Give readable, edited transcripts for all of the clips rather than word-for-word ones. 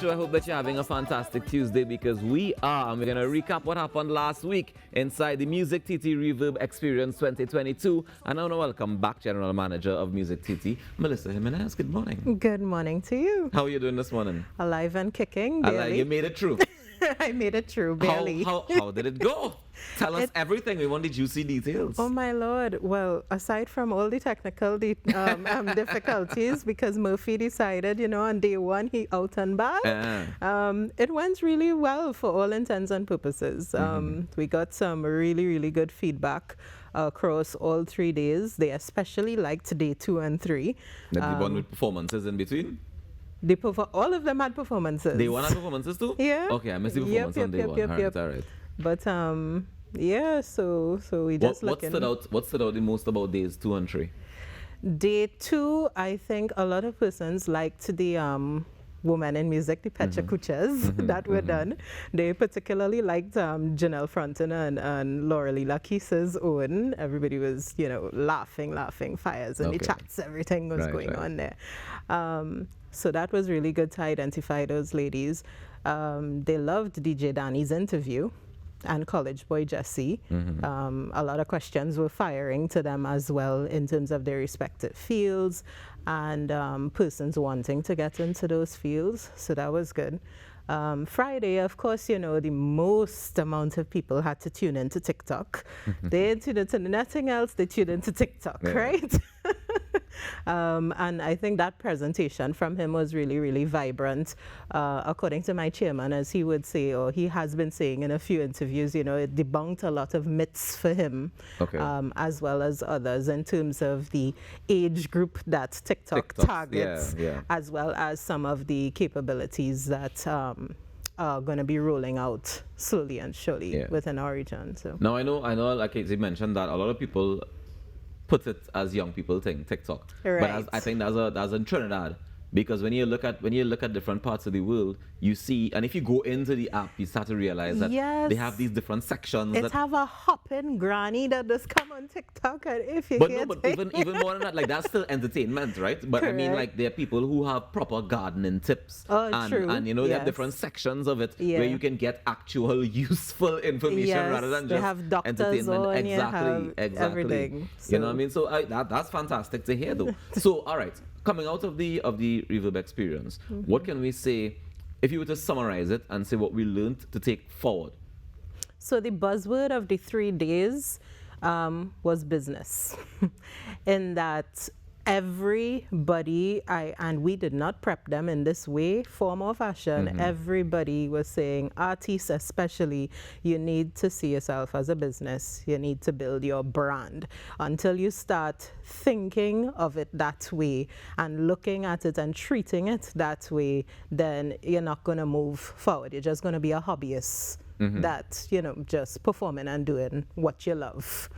show. I hope that you're having a fantastic Tuesday because we are. And we're going to recap what happened last week inside the Music TT Reverb Experience 2022. And I want to welcome back General Manager of Music TT, Melissa Jimenez. Good morning. Good morning to you. How are you doing this morning? Alive and kicking, barely. You made it through. I made it through, barely. How did it go? Tell us everything. We want the juicy details. Oh, my Lord. Well, aside from all the technical difficulties, because Murphy decided, on day one, he out and back, it went really well for all intents and purposes. We got some really, really good feedback across all 3 days. They especially liked day 2 and 3. The one with performances in between? All of them had performances. Day 1 had performances too? Yeah. Okay, I missed the performance on day 1. All right. But yeah, so we just what stood out the most about days 2 and 3? Day 2, I think a lot of persons liked the women in music, the Pecha Kuchas that were done. They particularly liked Janelle Frontin and Laureli Laquisa's own. Everybody was, laughing, fires in the chats, everything was going on there. So that was really good to identify those ladies. They loved DJ Danny's interview and College Boy Jesse. A lot of questions were firing to them as well in terms of their respective fields and persons wanting to get into those fields. So that was good. Friday, of course, the most amount of people had to tune into TikTok. They tuned into nothing else, they tuned into TikTok, right? And I think that presentation from him was really, really vibrant. According to my chairman, as he would say, or he has been saying in a few interviews, it debunked a lot of myths for him, as well as others in terms of the age group that TikTok targets, as well as some of the capabilities that are going to be rolling out slowly and surely within our region. So now I know, like you mentioned, that a lot of people put it as young people think TikTok, but I think that's in Trinidad, because when you look at different parts of the world, you see, and if you go into the app, you start to realize that they have these different sections. It have a hopping granny that does come on TikTok, and if you but even more than that, like that's still entertainment, right? But I mean, like there are people who have proper gardening tips, and they have different sections of it where you can get actual useful information rather than just have doctors entertainment. Exactly. Everything. So. You know what I mean? So that's fantastic to hear, though. So all right, coming out of the Reverb experience, what can we say? If you were to summarize it and say what we learned to take forward. So the buzzword of the 3 days was business. In that everybody, and we did not prep them in this way, form or fashion, everybody was saying, artists especially, you need to see yourself as a business. You need to build your brand. Until you start thinking of it that way and looking at it and treating it that way, then you're not going to move forward. You're just going to be a hobbyist that, just performing and doing what you love.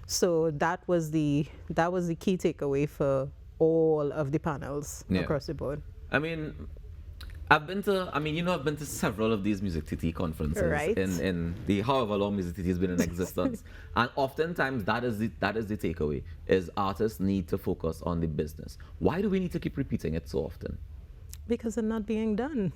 So that was the key takeaway for all of the panels across the board. I mean, I've been to several of these Music TT conferences in the however long Music TT has been in existence, and oftentimes that is the takeaway: is artists need to focus on the business. Why do we need to keep repeating it so often? Because it's not being done.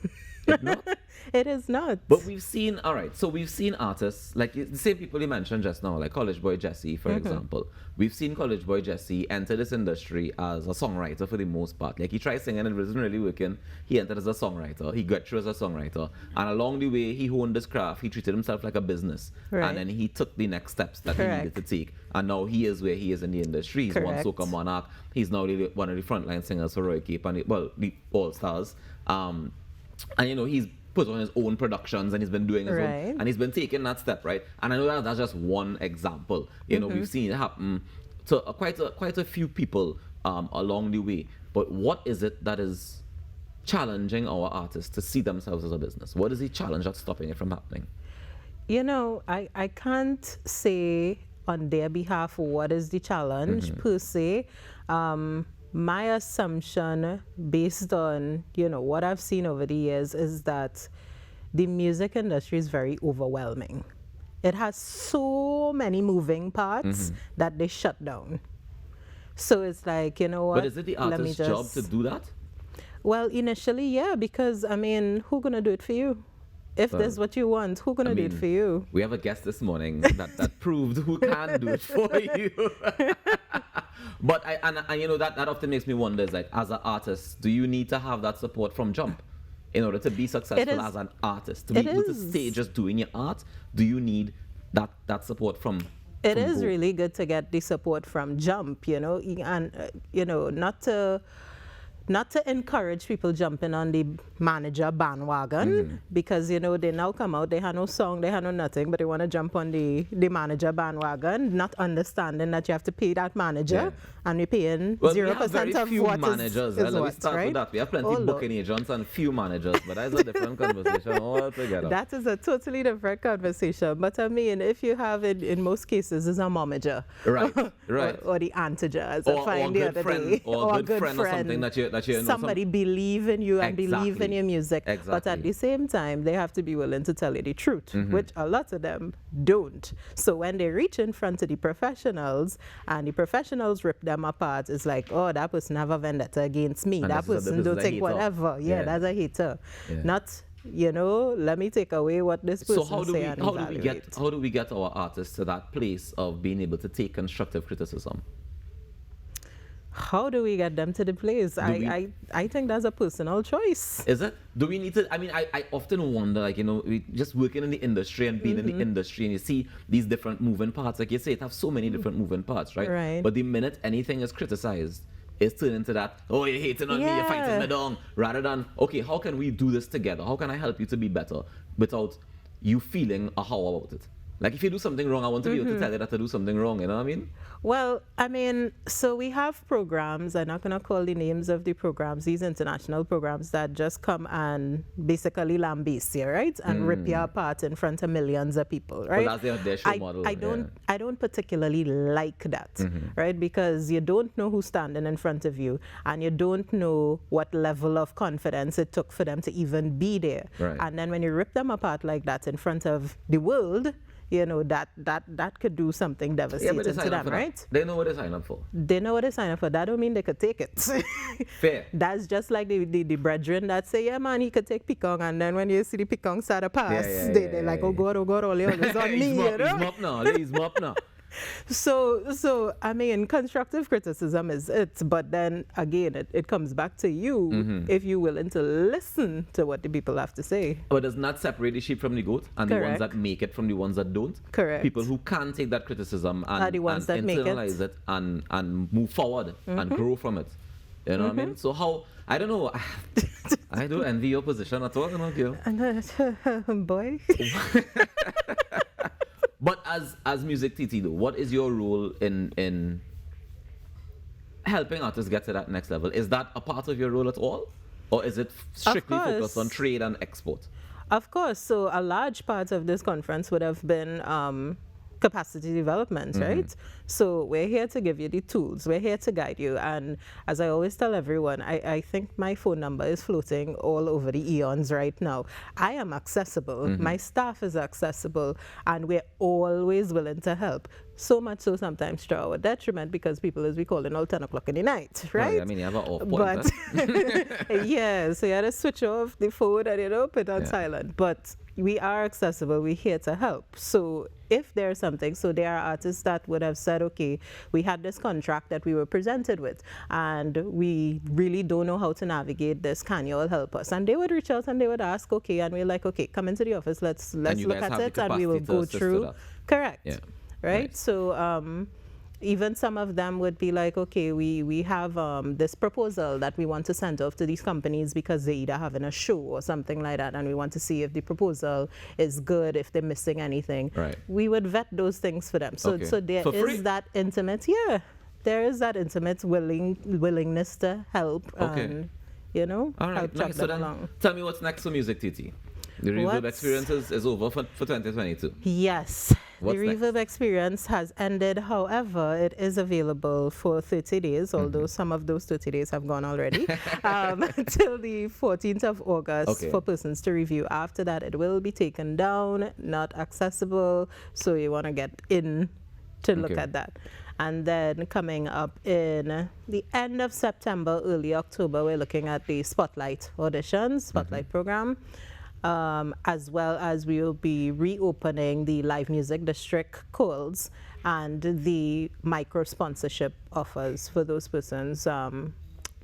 It's not? It is not. But we've seen artists, like the same people you mentioned just now, like College Boy Jesse, for example. We've seen College Boy Jesse enter this industry as a songwriter for the most part. Like he tried singing and it wasn't really working. He entered as a songwriter. He got through as a songwriter. And along the way, he honed his craft. He treated himself like a business. And then he took the next steps that he needed to take. And now he is where he is in the industry. He's won Soca Monarch. He's now one of the frontline singers for Roy Cape and the All-Stars. And he's put on his own productions and he's been doing his own, and he's been taking that step, right? And I know that's just one example. We've seen it happen to quite a few people along the way. But what is it that is challenging our artists to see themselves as a business? What is the challenge that's stopping it from happening? I can't say on their behalf what is the challenge per se. My assumption, based on what I've seen over the years, is that the music industry is very overwhelming. It has so many moving parts that they shut down. So it's like, what? But is it the artist's job to do that? Well, initially, yeah, because I mean, who gonna do it for you? If Well, that's what you want, who gonna do it for you? We have a guest this morning that proved who can do it for you. But and you know that often makes me wonder is like, as an artist, do you need to have that support from jump in order to be successful as an artist? To be able to stay just doing your art, do you need that support from? It is really good to get the support from jump, you know, and you know, not to encourage people jumping on the manager bandwagon, because you know they now come out, they have no song, they have no nothing, but they want to jump on the manager bandwagon, not understanding that you have to pay that manager, and we're paying 0% of what managers. is Let what, me start right? with that. We have plenty of booking agents and few managers, but that's a different conversation altogether. That is a totally different conversation. But I mean, if you have it, in most cases, is a momager, right, or the antager, as I find the other day, or a good friend or something that you somebody believe in you and believe in your music. Exactly. But at the same time, they have to be willing to tell you the truth, which a lot of them don't. So when they reach in front of the professionals and the professionals rip them apart, it's like, oh, that person have a vendetta against me. And that person don't take whatever. Yeah, that's a hater. Yeah. Not, you know, let me take away what this person So how do say we get our artists to that place of being able to take constructive criticism? How do we get them to the place? I think that's a personal choice. Is it? Do we need to? I mean, I often wonder, like, you know, we just working in the industry and being in the industry, and you see these different moving parts. Like you say, it has so many different moving parts, right? Right. But the minute anything is criticized, it's turned into that, oh, you're hating on me, you're fighting me down, rather than, okay, how can we do this together? How can I help you to be better without you feeling a how about it? Like, if you do something wrong, I want to be able to tell you that to do something wrong, you know what I mean? Well, I mean, so we have programs, I'm not going to call the names of the programs, these international programs that just come and basically lambaste you, right? And rip you apart in front of millions of people, right? Well, that's their show model. I don't particularly like that, right? Because you don't know who's standing in front of you, and you don't know what level of confidence it took for them to even be there. Right. And then when you rip them apart like that in front of the world, you know, that could do something devastating to them, right? They know what they sign up for. They know what they sign up for. That don't mean they could take it. Fair. That's just like the brethren that say, yeah, man, he could take Picong, and then when you see the Picong start to pass, they're like, oh, God, all you always on me, you know? He's up now. So I mean, constructive criticism is it, but then again, it comes back to you if you're willing to listen to what the people have to say. But does not separate the sheep from the goat, and the ones that make it from the ones that don't. Correct. People who can take that criticism and internalize it and move forward and grow from it. You know what I mean? So how, I don't know, I don't envy your position at all, you know, girl. Boy. But as Music TT though, what is your role in helping artists get to that next level? Is that a part of your role at all? Or is it strictly focused on trade and export? Of course. So a large part of this conference would have been capacity development, right? So we're here to give you the tools. We're here to guide you. And as I always tell everyone, I think my phone number is floating all over the eons right now. I am accessible. My staff is accessible. And we're always willing to help. So much so sometimes to our detriment, because people is we calling all 10 o'clock in the night, right? Well, I mean, you have an off point. But yeah, so you had to switch off the phone and, you know, put on silent. But we are accessible. We're here to help. So if there's something, so there are artists that would have said, okay, we had this contract that we were presented with, and we really don't know how to navigate this. Can you all help us? And they would reach out and they would ask, okay, and we're like, okay, come into the office. Let's look at it, and we will go through. Correct. Yeah. Right? Nice. So even some of them would be like, okay, we have this proposal that we want to send off to these companies because they either having a show or something like that, and we want to see if the proposal is good, if they're missing anything. Right. We would vet those things for them. So so there is that intimate, there is that intimate willingness to help and, you know, help track them along. Tell me what's next for Music TT. The Reverb experience is over for 2022. Yes. The Reverb experience has ended. However, it is available for 30 days, although some of those 30 days have gone already, till the 14th of August for persons to review. After that, it will be taken down, not accessible. So you want to get in to look at that. And then coming up in the end of September, early October, we're looking at the Spotlight auditions, Spotlight program, as well as we will be reopening the Live Music District calls and the micro sponsorship offers for those persons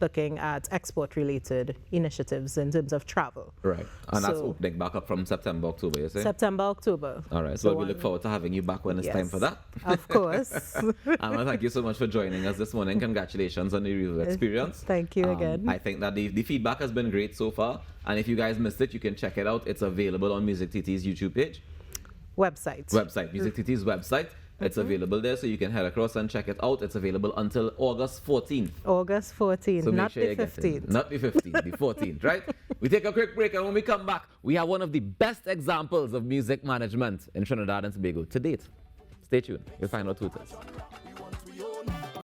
looking at export-related initiatives in terms of travel. Right. And that's So- opening back up from September, October, you say? September, October. All right. The So we one- look forward to having you back when it's time Yes, for that. Of course. Amma, thank you so much for joining us this morning. Congratulations on the review experience. Thank you again. I think that the feedback has been great so far. And if you guys missed it, you can check it out. It's available on Music TT's YouTube page. Website. Music TT's website. It's available there, so you can head across and check it out. It's available until August 14th. August 14th, So make not sure the you get it. 15th. Not the 15th, the 14th, right? We take a quick break, and when we come back, we have one of the best examples of music management in Trinidad and Tobago to date. Stay tuned. You'll find out who it is.